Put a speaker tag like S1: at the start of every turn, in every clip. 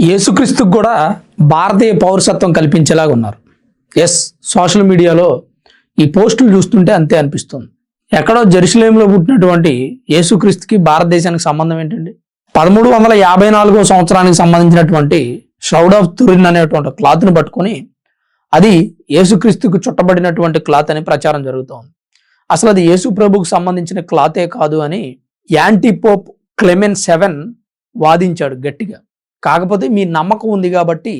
S1: యేసుక్రీస్తుకు కూడా భారతీయ పౌరసత్వం కల్పించేలాగా ఉన్నారు. ఎస్, సోషల్ మీడియాలో ఈ పోస్టులు చూస్తుంటే అంతే అనిపిస్తుంది. ఎక్కడో జెరూసలేంలో పుట్టినటువంటి యేసుక్రీస్తుకి భారతదేశానికి సంబంధం ఏంటండి? 1354 సంవత్సరానికి సంబంధించినటువంటి షౌడ్ ఆఫ్ తురిన్ అనేటువంటి క్లాత్ను పట్టుకొని అది యేసుక్రీస్తుకు చుట్టబడినటువంటి క్లాత్ అని ప్రచారం జరుగుతోంది. అసలు అది యేసు ప్రభుకు సంబంధించిన క్లాతే కాదు అని యాంటీ పోప్ క్లెమెన్ 7 వాదించాడు గట్టిగా. కాకపోతే మీ నమ్మకం ఉంది కాబట్టి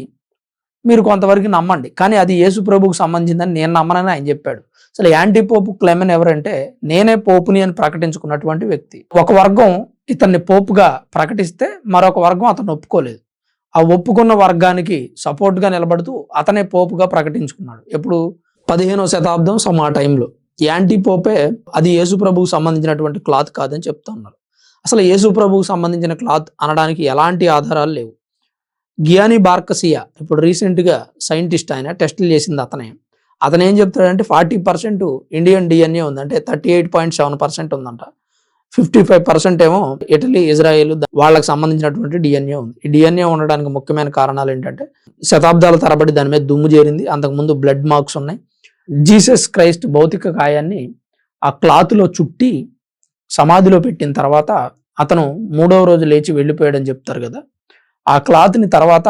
S1: మీరు కొంతవరకు నమ్మండి, కానీ అది యేసు ప్రభుకు సంబంధించిందని నేను నమ్మనని ఆయన చెప్పాడు. అసలు యాంటీ పోపు క్లెమెన్ ఎవరంటే నేనే పోపుని అని ప్రకటించుకున్నటువంటి వ్యక్తి. ఒక వర్గం ఇతన్ని పోపుగా ప్రకటిస్తే మరొక వర్గం అతను ఒప్పుకోలేదు. ఆ ఒప్పుకున్న వర్గానికి సపోర్ట్గా నిలబడుతూ అతనే పోపుగా ప్రకటించుకున్నాడు. ఎప్పుడు 15వ శతాబ్దం ఆ టైంలో యాంటీ పోపే అది యేసు ప్రభుకు సంబంధించినటువంటి క్లాత్ కాదని చెప్తా ఉన్నారు. అసలు యేసు ప్రభుకు సంబంధించిన క్లాత్ అనడానికి ఎలాంటి ఆధారాలు లేవు. గియానీ బార్కసియా ఇప్పుడు రీసెంట్గా సైంటిస్ట్, ఆయన టెస్టులు చేసింది అతను ఏం చెప్తాడంటే 40% ఇండియన్ డిఎన్ఏ ఉంది, అంటే 38.7% ఉందంట. 55% ఏమో ఇటలీ, ఇజ్రాయెల్ వాళ్ళకి సంబంధించినటువంటి డిఎన్ఏ ఉంది. ఈ డిఎన్ఏ ఉండడానికి ముఖ్యమైన కారణాలు ఏంటంటే శతాబ్దాల తరబడి దాని మీద దుమ్ము చేరింది, అంతకుముందు బ్లడ్ మార్క్స్ ఉన్నాయి. జీసస్ క్రైస్ట్ భౌతిక కాయాన్ని ఆ క్లాత్లో చుట్టి సమాధిలో పెట్టిన తర్వాత అతను 3వ రోజు లేచి వెళ్ళిపోయాడని చెప్తారు కదా. ఆ క్లాత్ని తర్వాత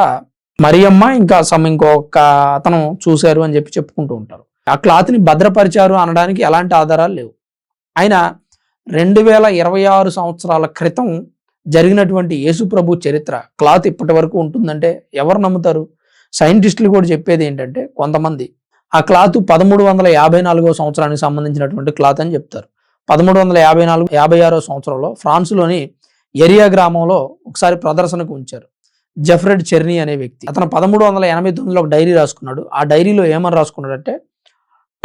S1: మరియమ్మ ఇంకా ఇంకొక అతను చూశారు అని చెప్పుకుంటూ ఉంటారు. ఆ క్లాత్ని భద్రపరిచారు అనడానికి ఎలాంటి ఆధారాలు లేవు. ఆయన 2026 సంవత్సరాల క్రితం జరిగినటువంటి యేసు ప్రభు చరిత్ర క్లాత్ ఇప్పటి వరకు ఉంటుందంటే ఎవరు నమ్ముతారు? సైంటిస్టులు కూడా చెప్పేది ఏంటంటే కొంతమంది ఆ క్లాత్ 1354 సంవత్సరానికి సంబంధించినటువంటి క్లాత్ అని చెప్తారు. 1356 సంవత్సరంలో ఫ్రాన్స్లోని ఎరియా గ్రామంలో ఒకసారి ప్రదర్శనకు ఉంచారు. జెఫ్రెడ్ చెర్నీ అనే వ్యక్తి, అతను 1389లో ఒక డైరీ రాసుకున్నాడు. ఆ డైరీలో ఏమని రాసుకున్నాడంటే,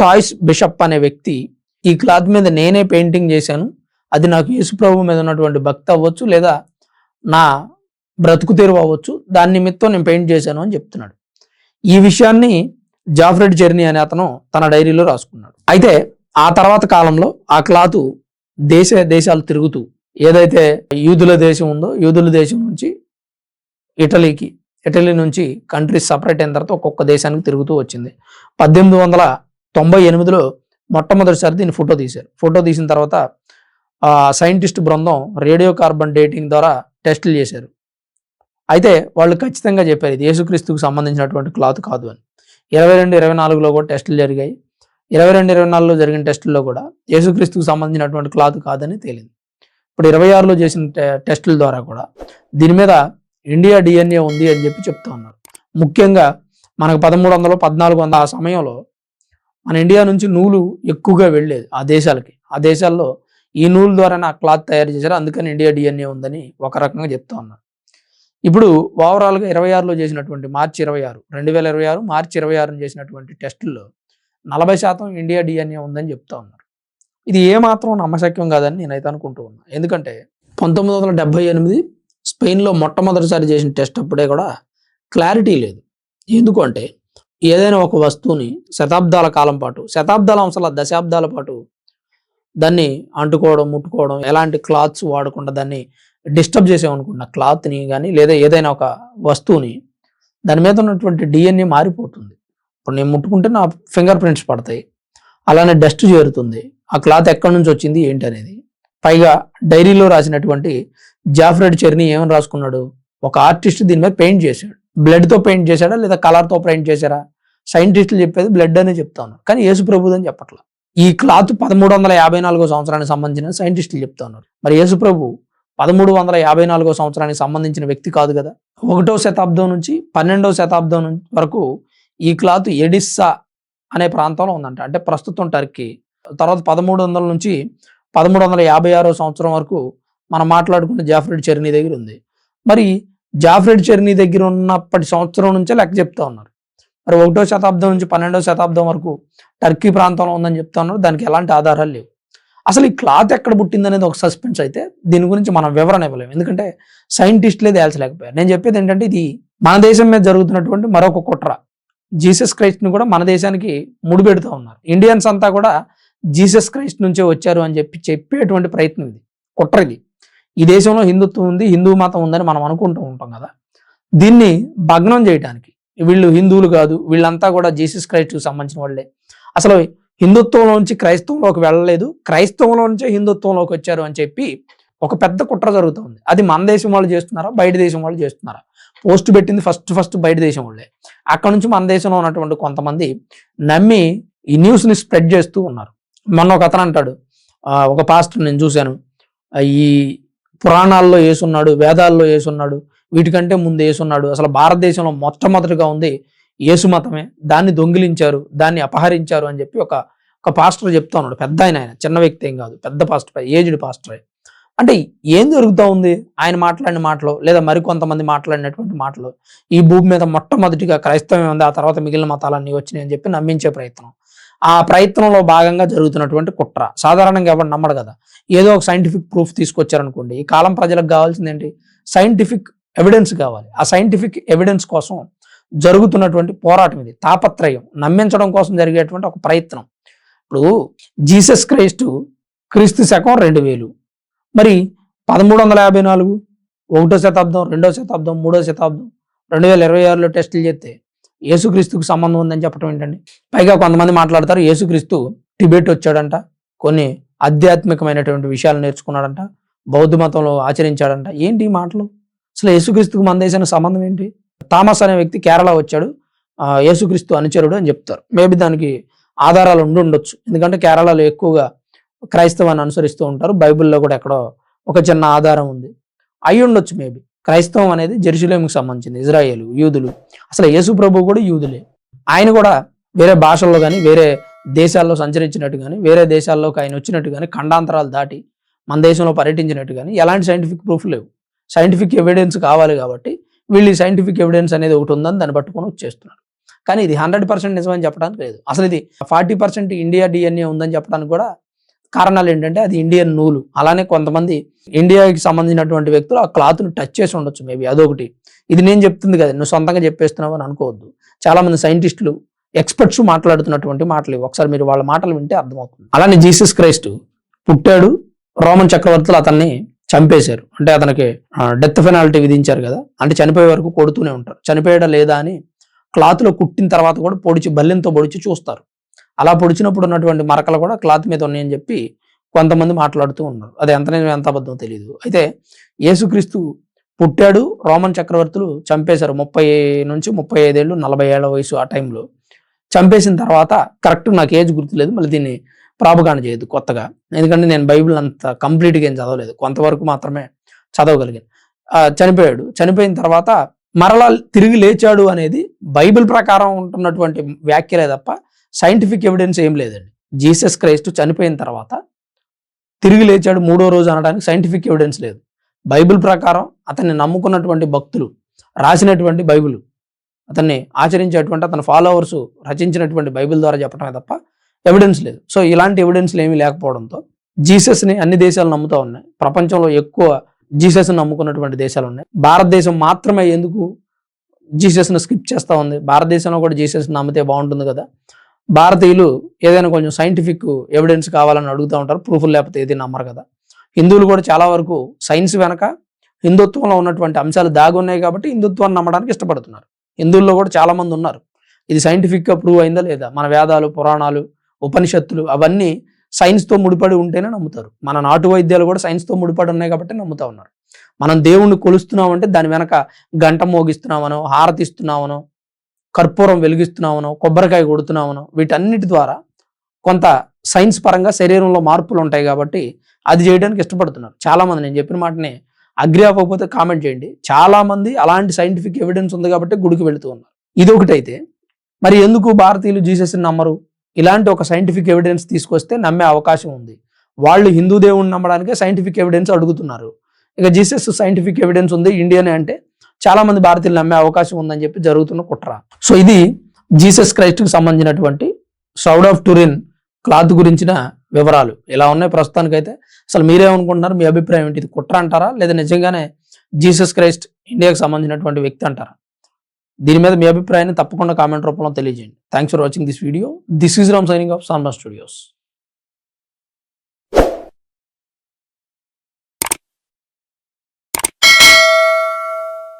S1: టాయిస్ బిషప్ అనే వ్యక్తి ఈ క్లాత్ మీద నేనే పెయింటింగ్ చేశాను, అది నాకు యేసు ప్రభు మీద ఉన్నటువంటి భక్తి అవ్వచ్చు లేదా నా బ్రతుకు తెరువు అవ్వచ్చు, దాని నిమిత్తం నేను పెయింట్ చేశాను అని చెప్తున్నాడు. ఈ విషయాన్ని జాఫ్రెడ్ చెర్నీ అనే అతను తన డైరీలో రాసుకున్నాడు. అయితే ఆ తర్వాత కాలంలో ఆ క్లాత్ దేశాలు తిరుగుతూ, ఏదైతే యూదుల దేశం ఉందో యూదుల దేశం నుంచి ఇటలీ నుంచి కంట్రీస్ సపరేట్ అయిన తర్వాత ఒక్కొక్క దేశానికి తిరుగుతూ వచ్చింది. 1898లో మొట్టమొదటిసారి దీన్ని ఫోటో తీశారు. ఫోటో తీసిన తర్వాత సైంటిస్ట్ బృందం రేడియో కార్బన్ డేటింగ్ ద్వారా టెస్టులు చేశారు. అయితే వాళ్ళు ఖచ్చితంగా చెప్పారు ఇది యేసుక్రీస్తుకు సంబంధించినటువంటి క్లాత్ కాదు అని. 22-24లో కూడా టెస్టులు జరిగాయి. 22-24లో జరిగిన టెస్టుల్లో కూడా యేసుక్రీస్తుకు సంబంధించినటువంటి క్లాత్ కాదని తేలింది. ఇప్పుడు 26లో చేసిన టెస్టుల ద్వారా కూడా దీని మీద ఇండియా డిఎన్ఏ ఉంది అని చెప్తా ఉన్నారు. ముఖ్యంగా మనకు 1300, 1400 ఆ సమయంలో మన ఇండియా నుంచి నూలు ఎక్కువగా వెళ్ళేది ఆ దేశాలకి. ఆ దేశాల్లో ఈ నూలు ద్వారానే ఆ క్లాత్ తయారు చేశారు, అందుకని ఇండియా డిఎన్ఏ ఉందని ఒక రకంగా చెప్తా ఉన్నారు. ఇప్పుడు ఓవరాల్గా 26లో చేసినటువంటి మార్చి 26, 2026 మార్చి 26 చేసినటువంటి టెస్టుల్లో 40% ఇండియా డిఎన్ఏ ఉందని చెప్తా ఉన్నారు. ఇది ఏమాత్రం నమ్మశక్యం కాదని నేనైతే అనుకుంటూ ఉన్నా. ఎందుకంటే 1978 స్పెయిన్లో మొట్టమొదటిసారి చేసిన టెస్ట్ అప్పుడే కూడా క్లారిటీ లేదు. ఎందుకంటే ఏదైనా ఒక వస్తువుని శతాబ్దాల కాలం పాటు, శతాబ్దాల అంశాల దశాబ్దాల పాటు దాన్ని అంటుకోవడం, ముట్టుకోవడం, ఎలాంటి క్లాత్స్ వాడకుండా దాన్ని డిస్టర్బ్ చేసామనుకున్న క్లాత్ని కానీ లేదా ఏదైనా ఒక వస్తువుని, దాని మీద ఉన్నటువంటి డిఎన్ఏ మారిపోతుంది. ఇప్పుడు నేను ముట్టుకుంటే నా ఫింగర్ ప్రింట్స్ పడతాయి, అలానే డస్ట్ చేరుతుంది. ఆ క్లాత్ ఎక్కడి నుంచి వచ్చింది ఏంటి అనేది. పైగా డైరీలో రాసినటువంటి జాఫ్రెడ్ చెర్నీ ఏమని రాసుకున్నాడు, ఒక ఆర్టిస్ట్ దీని మీద పెయింట్ చేశాడు. బ్లడ్తో పెయింట్ చేశాడా లేదా కలర్తో పెయింట్ చేశారా? సైంటిస్టులు చెప్పేది బ్లడ్ అనే చెప్తా ఉన్నారు, కానీ యేసు ప్రభుది అని చెప్పట్లా. ఈ క్లాత్ 1354 సంవత్సరానికి సంబంధించిన సైంటిస్టులు చెప్తా ఉన్నారు. మరి యేసు ప్రభు 1354 సంవత్సరానికి సంబంధించిన వ్యక్తి కాదు కదా. 1వ శతాబ్దం నుంచి 12వ శతాబ్దం వరకు ఈ క్లాత్ ఎడిస్సా అనే ప్రాంతంలో ఉందంట, అంటే ప్రస్తుతం టర్కీ. తర్వాత 1300 నుంచి 1356 సంవత్సరం వరకు మనం మాట్లాడుకున్న జాఫ్రెడ్ చెర్నీ దగ్గర ఉంది. మరి జాఫ్రెడ్ చెర్నీ దగ్గర ఉన్నప్పటి సంవత్సరం నుంచే లెక్క చెప్తా ఉన్నారు. మరి 1వ శతాబ్దం నుంచి 12వ శతాబ్దం వరకు టర్కీ ప్రాంతంలో ఉందని చెప్తా ఉన్నారు. దానికి ఎలాంటి ఆధారాలు లేవు. అసలు ఈ క్లాత్ ఎక్కడ పుట్టింది అనేది ఒక సస్పెన్స్. అయితే దీని గురించి మనం వివరణ ఇవ్వలేము, ఎందుకంటే సైంటిస్టులే తేల్చలేకపోయారు. నేను చెప్పేది ఏంటంటే ఇది మన దేశం మీద జరుగుతున్నటువంటి మరొక కుట్ర. జీసస్ క్రైస్ట్ని కూడా మన దేశానికి ముడిపెడుతూ ఉన్నారు. ఇండియన్స్ అంతా కూడా జీసస్ క్రైస్ట్ నుంచే వచ్చారు అని చెప్పేటువంటి ప్రయత్నం ఇది, కుట్ర ఇది. ఈ దేశంలో హిందుత్వం ఉంది, హిందూ మతం ఉందని మనం అనుకుంటూ ఉంటాం కదా. దీన్ని భగ్నం చేయడానికి, వీళ్ళు హిందువులు కాదు, వీళ్ళంతా కూడా జీసస్ క్రైస్ట్కి సంబంధించిన వాళ్ళే, అసలు హిందుత్వంలోంచి క్రైస్తవంలోకి వెళ్ళలేదు, క్రైస్తవంలో నుంచే హిందుత్వంలోకి వచ్చారు అని చెప్పి ఒక పెద్ద కుట్ర జరుగుతుంది. అది మన దేశం వాళ్ళు చేస్తున్నారా, బయట దేశం వాళ్ళు చేస్తున్నారా? పోస్ట్ పెట్టింది ఫస్ట్ బయట దేశం వాళ్ళే. అక్కడ నుంచి మన దేశంలో ఉన్నటువంటి కొంతమంది నమ్మి ఈ న్యూస్ని స్ప్రెడ్ చేస్తూ ఉన్నారు. మొన్న ఒక అతను అంటాడు, ఒక పాస్టర్ నేను చూశాను, ఈ పురాణాల్లో యేసున్నాడు, వేదాల్లో యేసున్నాడు, వీటికంటే ముందు యేసున్నాడు, అసలు భారతదేశంలో మొట్టమొదటిగా ఉంది యేసు మతమే, దాన్ని దొంగిలించారు, దాన్ని అపహరించారు అని చెప్పి ఒక పాస్టర్ చెప్తా ఉన్నాడు. పెద్ద ఆయన, చిన్న వ్యక్తి ఏం కాదు, పెద్ద పాస్టర్, ఏజ్డ్ పాస్టర్. అంటే ఏం జరుగుతూ ఉంది ఆయన మాట్లాడిన మాటలు, లేదా మరికొంతమంది మాట్లాడినటువంటి మాటలు, ఈ భూమి మీద మొట్టమొదటిగా క్రైస్తవం ఉంది, ఆ తర్వాత మిగిలిన మతాలన్నీ వచ్చినాయి అని చెప్పి నమ్మించే ప్రయత్నం. ఆ ప్రయత్నంలో భాగంగా జరుగుతున్నటువంటి కుట్ర. సాధారణంగా ఎవరు నమ్మడు కదా, ఏదో ఒక సైంటిఫిక్ ప్రూఫ్ తీసుకొచ్చారనుకోండి. ఈ కాలం ప్రజలకు కావాల్సింది ఏంటి? సైంటిఫిక్ ఎవిడెన్స్ కావాలి. ఆ సైంటిఫిక్ ఎవిడెన్స్ కోసం జరుగుతున్నటువంటి పోరాటం ఇది, తాపత్రయం, నమ్మించడం కోసం జరిగేటువంటి ఒక ప్రయత్నం. ఇప్పుడు జీసస్ క్రీస్తు శకం 2000, మరి 1354, 1వ శతాబ్దం, 2వ శతాబ్దం, 3వ శతాబ్దం, 2026లో టెస్టులు చేస్తే యేసుక్రీస్తుకు సంబంధం ఉందని చెప్పడం ఏంటండి? పైగా కొంతమంది మాట్లాడతారు యేసుక్రీస్తు టిబెట్ వచ్చాడంట, కొన్ని ఆధ్యాత్మికమైనటువంటి విషయాలు నేర్చుకున్నాడంట, బౌద్ధ మతంలో ఆచరించాడంట. ఏంటి ఈ మాటలు? అసలు యేసుక్రీస్తుకు మన దేశానికి సంబంధం ఏంటి? థామస్ అనే వ్యక్తి కేరళ వచ్చాడు, యేసుక్రీస్తు అనుచరుడు అని చెప్తారు. మేబీ దానికి ఆధారాలు ఉండొచ్చు, ఎందుకంటే కేరళలో ఎక్కువగా క్రైస్తవాన్ని అనుసరిస్తూ ఉంటారు. బైబిల్లో కూడా ఎక్కడో ఒక చిన్న ఆధారం ఉంది, అయి ఉండొచ్చు మేబీ. క్రైస్తవం అనేది జెరూసలేంకి సంబంధించింది, ఇజ్రాయేలు, యూదులు. అసలు యేసు ప్రభు కూడా యూదులే. ఆయన కూడా వేరే భాషల్లో కానీ, వేరే దేశాల్లో సంచరించినట్టు కానీ, వేరే దేశాల్లోకి ఆయన వచ్చినట్టు కానీ, ఖండాంతరాలు దాటి మన దేశంలో పర్యటించినట్టు కానీ ఎలాంటి సైంటిఫిక్ ప్రూఫ్ లేవు. సైంటిఫిక్ ఎవిడెన్స్ కావాలి కాబట్టి వీళ్ళు ఈ సైంటిఫిక్ ఎవిడెన్స్ అనేది ఒకటి ఉందని దాన్ని పట్టుకొని వచ్చేస్తున్నారు. కానీ ఇది 100% నిజమని చెప్పడానికి లేదు. అసలు ఇది 40% ఇండియా డిఎన్ఏ ఉందని చెప్పడానికి కూడా కారణాలు ఏంటంటే అది ఇండియన్ నూలు. అలానే కొంతమంది ఇండియాకి సంబంధించినటువంటి వ్యక్తులు ఆ క్లాత్ను టచ్ చేసి ఉండొచ్చు మేబీ, అదొకటి. ఇది నేను చెప్తుంది కదా, నువ్వు సొంతంగా చెప్పేస్తున్నావు అని అనుకోవద్దు. చాలా మంది సైంటిస్టులు, ఎక్స్పర్ట్స్ మాట్లాడుతున్నటువంటి మాటలు. ఒకసారి మీరు వాళ్ళ మాటలు వింటే అర్థమవుతుంది. అలానే జీసస్ క్రైస్ట్ పుట్టాడు, రోమన్ చక్రవర్తులు అతన్ని చంపేశారు, అంటే అతనికి డెత్ పెనాల్టీ విధించారు కదా, అంటే చనిపోయే వరకు కొడుతూనే ఉంటారు. చనిపోయాడా లేదా అని క్లాత్లో కుట్టిన తర్వాత కూడా బల్లెంతో పొడిచి చూస్తారు. అలా పొడిచినప్పుడు ఉన్నటువంటి మరకలు కూడా క్లాత్ మీద ఉన్నాయని చెప్పి కొంతమంది మాట్లాడుతూ ఉన్నారు. అది ఎంత నిజం ఎంత అబద్ధం తెలియదు. అయితే యేసుక్రీస్తు పుట్టాడు, రోమన్ చక్రవర్తులు చంపేశారు. 30 నుంచి 35 ఏళ్ళు, 40 ఏళ్ల వయసు ఆ టైంలో చంపేసిన తర్వాత, కరెక్ట్ నాకు ఏజ్ గుర్తులేదు, మళ్ళీ దీన్ని ప్రాపగాండ చేయదు కొత్తగా, ఎందుకంటే నేను బైబిల్ అంత కంప్లీట్గా ఏం చదవలేదు, కొంతవరకు మాత్రమే చదవగలిగాను. చనిపోయాడు, చనిపోయిన తర్వాత మరలా తిరిగి లేచాడు అనేది బైబిల్ ప్రకారం ఉంటున్నటువంటి వ్యాఖ్యలే తప్ప సైంటిఫిక్ ఎవిడెన్స్ ఏం లేదండి. జీసస్ క్రైస్ట్ చనిపోయిన తర్వాత తిరిగి లేచాడు 3వ రోజు అనడానికి సైంటిఫిక్ ఎవిడెన్స్ లేదు. బైబిల్ ప్రకారం అతన్ని నమ్ముకున్నటువంటి భక్తులు రాసినటువంటి బైబిల్, అతన్ని ఆచరించేటువంటి అతని ఫాలోవర్స్ రచించినటువంటి బైబిల్ ద్వారా చెప్పడమే తప్ప ఎవిడెన్స్ లేదు. సో ఇలాంటి ఎవిడెన్స్లు ఏమీ లేకపోవడంతో జీసస్ని అన్ని దేశాలు నమ్ముతూ ఉన్నాయి. ప్రపంచంలో ఎక్కువ జీసస్ని నమ్ముకున్నటువంటి దేశాలు ఉన్నాయి. భారతదేశం మాత్రమే ఎందుకు జీసస్ని స్కిప్ చేస్తూ ఉంది? భారతదేశంలో కూడా జీసస్ని నమ్మితే బాగుంటుంది కదా. భారతీయులు ఏదైనా కొంచెం సైంటిఫిక్ ఎవిడెన్స్ కావాలని అడుగుతూ ఉంటారు, ప్రూఫ్లు లేకపోతే ఏది నమ్మరు కదా. హిందువులు కూడా చాలా వరకు సైన్స్ వెనక హిందుత్వంలో ఉన్నటువంటి అంశాలు దాగి ఉన్నాయి కాబట్టి హిందుత్వాన్ని నమ్మడానికి ఇష్టపడుతున్నారు. హిందువుల్లో కూడా చాలా మంది ఉన్నారు. ఇది సైంటిఫిక్గా ప్రూవ్ అయిందా లేదా, మన వేదాలు, పురాణాలు, ఉపనిషత్తులు అవన్నీ సైన్స్తో ముడిపడి ఉంటేనే నమ్ముతారు. మన నాటు వైద్యాలు కూడా సైన్స్తో ముడిపడి ఉన్నాయి కాబట్టి నమ్ముతా ఉన్నారు. మనం దేవుణ్ణి కొలుస్తున్నామంటే దాని వెనక గంట మోగిస్తున్నామనో, హారతిస్తున్నామనో, కర్పూరం వెలిగిస్తున్నామనో, కొబ్బరికాయ కొడుతున్నామనో, వీటన్నిటి ద్వారా కొంత సైన్స్ పరంగా శరీరంలో మార్పులు ఉంటాయి కాబట్టి అది చేయడానికి ఇష్టపడుతున్నారు చాలామంది. నేను చెప్పిన మాటని అగ్రి అవ్వకపోతే కామెంట్ చేయండి. చాలామంది అలాంటి సైంటిఫిక్ ఎవిడెన్స్ ఉంది కాబట్టి గుడికి వెళుతూ ఉన్నారు. ఇదొకటైతే మరి ఎందుకు భారతీయులు జీసస్ని నమ్మరు? ఇలాంటి ఒక సైంటిఫిక్ ఎవిడెన్స్ తీసుకొస్తే నమ్మే అవకాశం ఉంది. వాళ్ళు హిందూ దేవుణ్ణి నమ్మడానికే సైంటిఫిక్ ఎవిడెన్స్ అడుగుతున్నారు. ఇక జీసస్ సైంటిఫిక్ ఎవిడెన్స్ ఉంది ఇండియానే అంటే చాలా మంది భారతీయులు నమ్మే అవకాశం ఉందని చెప్పి జరుగుతున్న కుట్ర. సో ఇది జీసస్ క్రైస్ట్కి సంబంధించినటువంటి షరూడ్ ఆఫ్ టురిన్ క్లాత్ గురించిన వివరాలు ఇలా ఉన్నాయి ప్రస్తుతానికైతే. అసలు మీరేమనుకుంటున్నారు? మీ అభిప్రాయం ఏంటి? ఇది కుట్ర అంటారా, లేదా నిజంగానే జీసస్ క్రైస్ట్ ఇండియాకి సంబంధించినటువంటి వ్యక్తి అంటారా? దీని మీద మీ అభిప్రాయాన్ని తప్పకుండా కామెంట్ రూపంలో తెలియజేయండి. Thanks for watching this video. This is Ram signing off Samraj studios.